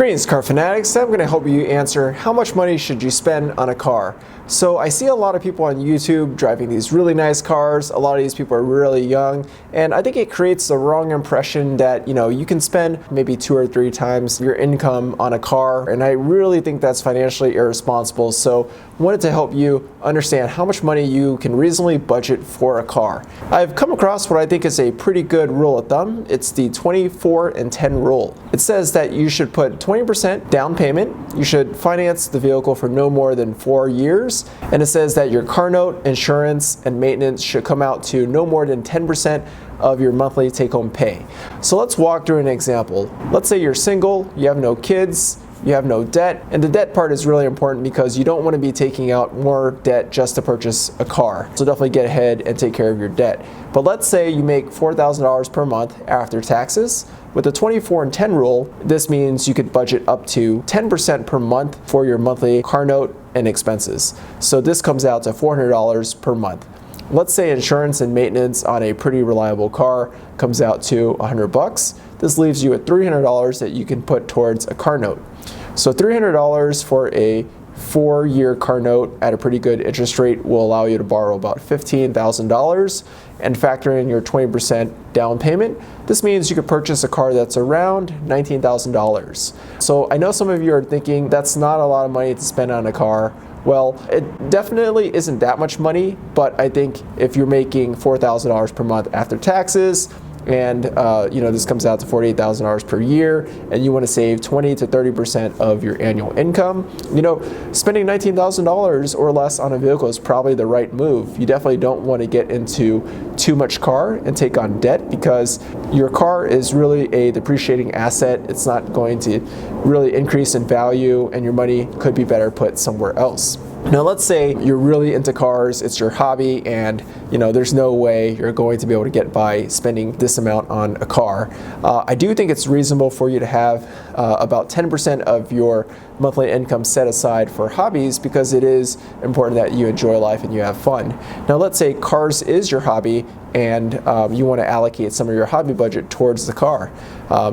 Greetings, car fanatics. I'm going to help you answer how much money should you spend on a car. So I see a lot of people on YouTube driving these really nice cars. A lot of these people are really young, and I think it creates the wrong impression that you can spend maybe 2 or 3 times your income on a car, and I really think that's financially irresponsible. So I wanted to help you understand how much money you can reasonably budget for a car. I've come across what I think is a pretty good rule of thumb. It's the 24 and 10 rule. It says that you should put 20% down payment. You should finance the vehicle for no more than 4 years. And it says that your car note, insurance, and maintenance should come out to no more than 10% of your monthly take-home pay. So let's walk through an example. Let's say you're single, you have no kids, you have no debt, and the debt part is really important because you don't want to be taking out more debt just to purchase a car. So definitely get ahead and take care of your debt. But let's say you make $4,000 per month after taxes. With the 24 and 10 rule, this means you could budget up to 10% per month for your monthly car note and expenses. So this comes out to $400 per month. Let's say insurance and maintenance on a pretty reliable car comes out to $100. This leaves you with $300 that you can put towards a car note. So $300 for a 4-year car note at a pretty good interest rate will allow you to borrow about $15,000, and factor in your 20% down payment. This means you could purchase a car that's around $19,000. So I know some of you are thinking that's not a lot of money to spend on a car. Well, it definitely isn't that much money, but I think if you're making $4,000 per month after taxes, and this comes out to $48,000 per year, and you want to save 20 to 30% of your annual income, spending $19,000 or less on a vehicle is probably the right move. You definitely don't want to get into too much car and take on debt, because your car is really a depreciating asset. It's not going to really increase in value, and your money could be better put somewhere else. Now let's say you're really into cars, it's your hobby, and there's no way you're going to be able to get by spending this amount on a car. I do think it's reasonable for you to have about 10% of your monthly income set aside for hobbies, because it is important that you enjoy life and you have fun. Now let's say cars is your hobby, and you want to allocate some of your hobby budget towards the car.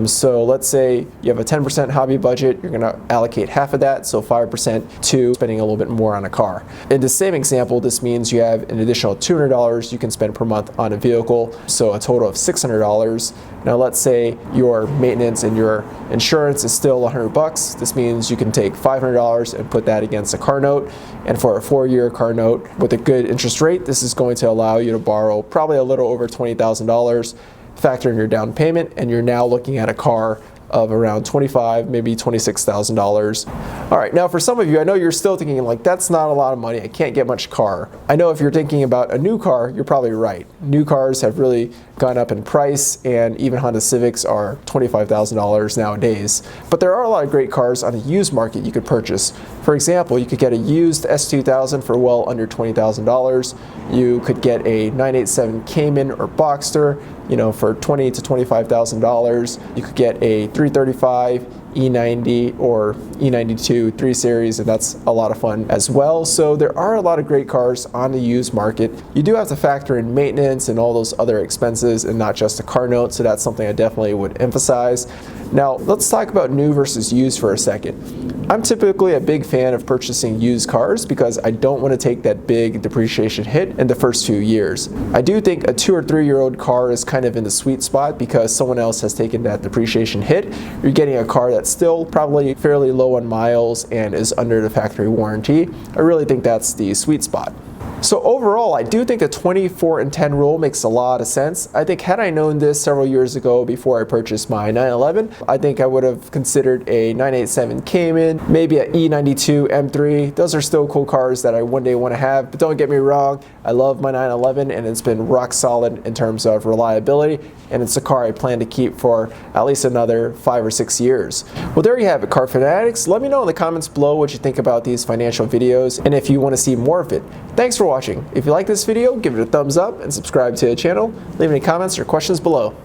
So let's say you have a 10% hobby budget, you're going to allocate half of that, so 5%, to spending a little bit more on a car. In the same example, this means you have an additional $200 you can spend per month on a vehicle, so a total of $600. Now let's say your maintenance and your insurance is still $100. This means you can take $500 and put that against a car note. And for a 4-year car note with a good interest rate, this is going to allow you to borrow probably a little over $20,000. Factor in your down payment, and you're now looking at a car of around $25,000, maybe $26,000. All right, now for some of you, I know you're still thinking like, that's not a lot of money, I can't get much car. I know if you're thinking about a new car, you're probably right. New cars have really gone up in price, and even Honda Civics are $25,000 nowadays. But there are a lot of great cars on the used market you could purchase. For example, you could get a used S2000 for well under $20,000. You could get a 987 Cayman or Boxster, for $20,000 to $25,000. You could get a 335 E90 or E92 3 Series, and that's a lot of fun as well. So there are a lot of great cars on the used market. You do have to factor in maintenance and all those other expenses, and not just a car note, so that's something I definitely would emphasize. Now let's talk about new versus used for a second. I'm typically a big fan of purchasing used cars because I don't want to take that big depreciation hit in the first few years. I do think a 2 or 3 year old car is kind of in the sweet spot because someone else has taken that depreciation hit. You're getting a car that's still probably fairly low on miles and is under the factory warranty. I really think that's the sweet spot. So overall, I do think the 24 and 10 rule makes a lot of sense. I think had I known this several years ago before I purchased my 911, I think I would have considered a 987 Cayman, maybe an E92 M3. Those are still cool cars that I one day want to have, but don't get me wrong, I love my 911 and it's been rock solid in terms of reliability, and it's a car I plan to keep for at least another 5 or 6 years. Well, there you have it, car fanatics. Let me know in the comments below what you think about these financial videos, and if you want to see more of it. Thanks for watching. If you like this video, give it a thumbs up and subscribe to the channel. Leave any comments or questions below.